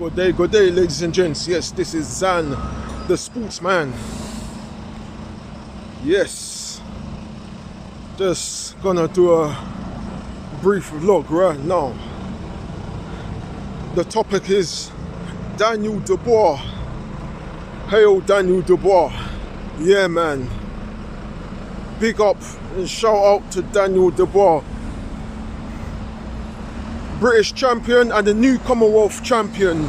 Good day, ladies and gents. Yes, this is Zan, the sportsman. Yes, just gonna do a brief vlog right now. The topic is Daniel Dubois. Hail Daniel Dubois. Yeah, man. Big up and shout out to Daniel Dubois. British champion and the new Commonwealth champion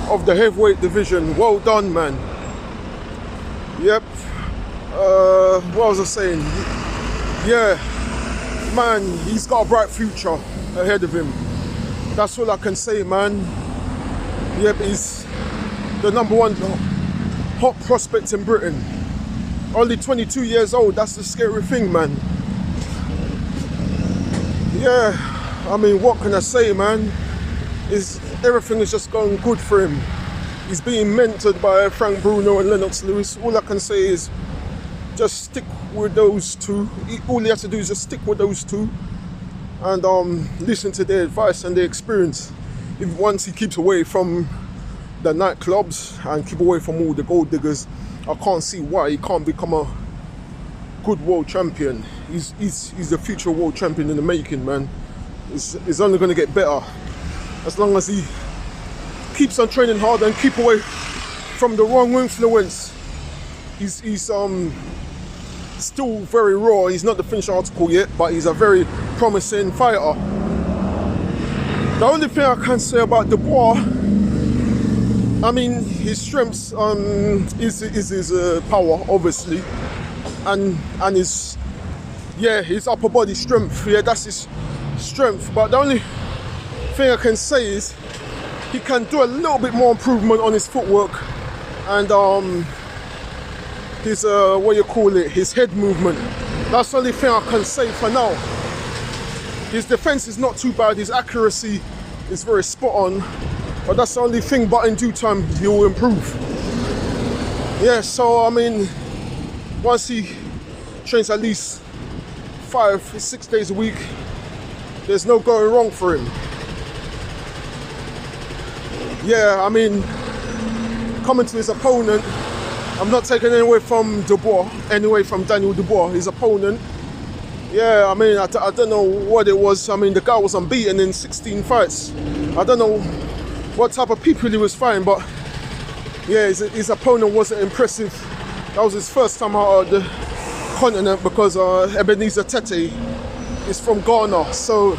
of the heavyweight division. Well done, man. Yep. What was I saying? Yeah, man, he's got a bright future ahead of him. That's all I can say, man. Yep, he's the number one hot prospect in Britain. Only 22 years old, that's the scary thing, man. Yeah, I mean, what can I say, man? Everything is just going good for him. He's being mentored by Frank Bruno and Lennox Lewis. All I can say is just stick with those two. All he has to do is just stick with those two and listen to their advice and their experience. Once he keeps away from the nightclubs and keep away from all the gold diggers, I can't see why he can't become a good world champion. He's the future world champion in the making, man. It's only going to get better as long as he keeps on training hard and keep away from the wrong influence. He's still very raw. He's not the finished article yet, but he's a very promising fighter. The only thing I can say about Dubois, I mean, his strengths is his power, obviously, and his upper body strength. Yeah, that's his strength. But the only thing I can say is he can do a little bit more improvement on his footwork and his his head movement. That's the only thing I can say for now. His defense is not too bad. His accuracy is very spot on. But that's the only thing, but in due time he will improve. Yeah, so I mean, once he trains at least 5-6 days a week, there's no going wrong for him. Yeah, I mean, coming to his opponent, I'm not taking anything from Daniel Dubois, his opponent. Yeah, I mean, I don't know what it was. I mean, the guy was unbeaten in 16 fights. I don't know what type of people he was fighting, but yeah, his opponent wasn't impressive. That was his first time out of the continent because Ebenezer Tete is from Ghana, so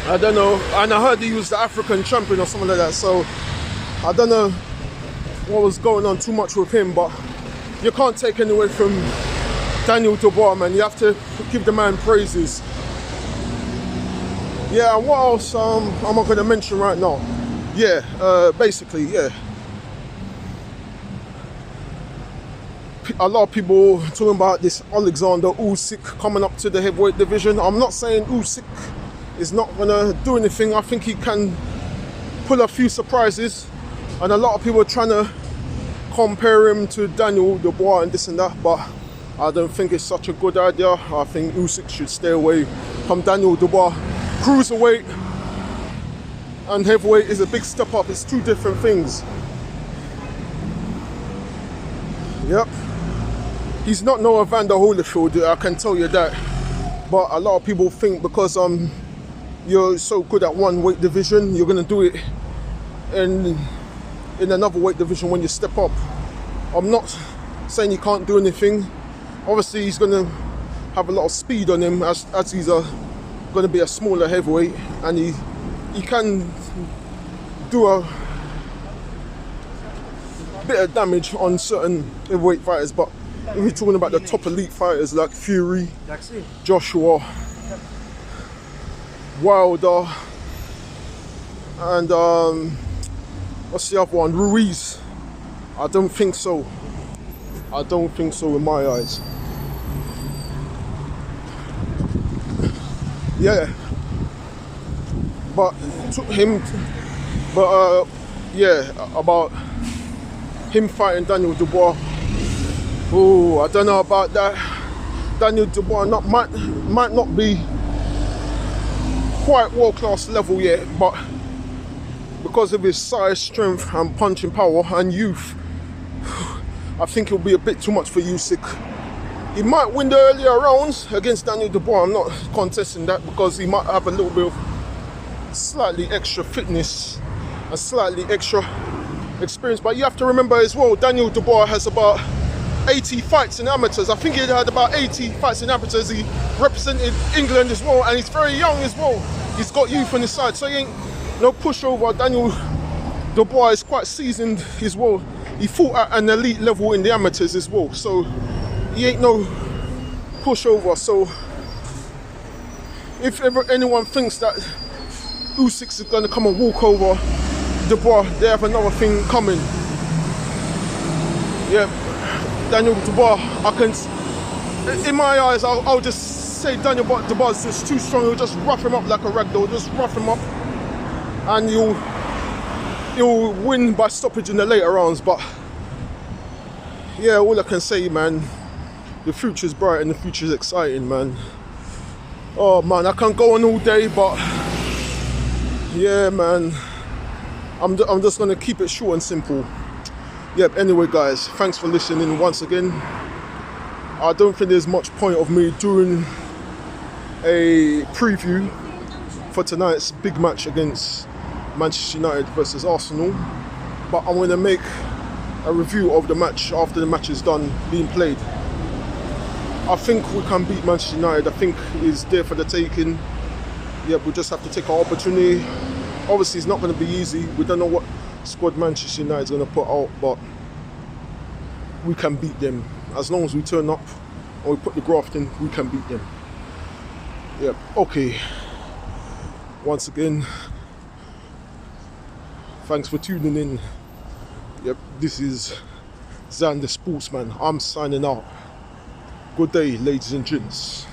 I don't know. And I heard he was the African champion or something like that, so I don't know what was going on too much with him, but you can't take anything from Daniel Dubois, man. You have to give the man praises. Yeah, and what else am I going to mention right now? Yeah, basically, yeah. A lot of people talking about this Alexander Usyk coming up to the heavyweight division. I'm not saying Usyk is not going to do anything. I think he can pull a few surprises. And a lot of people are trying to compare him to Daniel Dubois and this and that, but I don't think it's such a good idea. I think Usyk should stay away from Daniel Dubois. Cruiserweight and heavyweight is a big step up. It's two different things. Yep. He's not Noah van der Holyfield, I can tell you that. But a lot of people think because you're so good at one weight division, you're going to do it in another weight division when you step up. I'm not saying he can't do anything. Obviously, he's going to have a lot of speed on him as he's going to be a smaller heavyweight, and he can do a bit of damage on certain heavyweight fighters. But if we're talking about the top elite fighters like Fury, Joshua, Wilder, and what's the other one? Ruiz. I don't think so. I don't think so in my eyes. Yeah. But about him fighting Daniel Dubois. Oh, I don't know about that. Daniel Dubois might not be quite world-class level yet, but because of his size, strength and punching power and youth, I think it'll be a bit too much for Usyk. He might win the earlier rounds against Daniel Dubois. I'm not contesting that, because he might have a little bit of slightly extra fitness and slightly extra experience. But you have to remember as well, Daniel Dubois has about 80 fights in amateurs. I think he had about 80 fights in amateurs. He represented England as well, and he's very young as well. He's got youth on his side, so he ain't no pushover. Daniel Dubois is quite seasoned as well. He fought at an elite level in the amateurs as well, so he ain't no pushover. So if ever anyone thinks that Usyk is going to come and walk over Dubois, they have another thing coming. Yeah, Daniel Dubois, in my eyes, I'll just say Daniel Dubois is just too strong. He'll just rough him up like a ragdoll, just rough him up, and he'll win by stoppage in the later rounds. But yeah, all I can say, man, the future's bright and the future's exciting, man. Oh man, I can go on all day, but yeah, man, I'm just gonna keep it short and simple. Yep, anyway guys, thanks for listening once again. I don't think there's much point of me doing a preview for tonight's big match against Manchester United versus Arsenal, but I'm going to make a review of the match after the match is done being played. I think we can beat Manchester United. I think it's there for the taking. Yeah, we just have to take our opportunity. Obviously it's not going to be easy. We don't know what squad Manchester United is going to put out, but we can beat them. As long as we turn up and we put the graft in, we can beat them. Yep, okay. Once again, thanks for tuning in. Yep, this is Zan the Sportsman. I'm signing out. Good day, ladies and gents.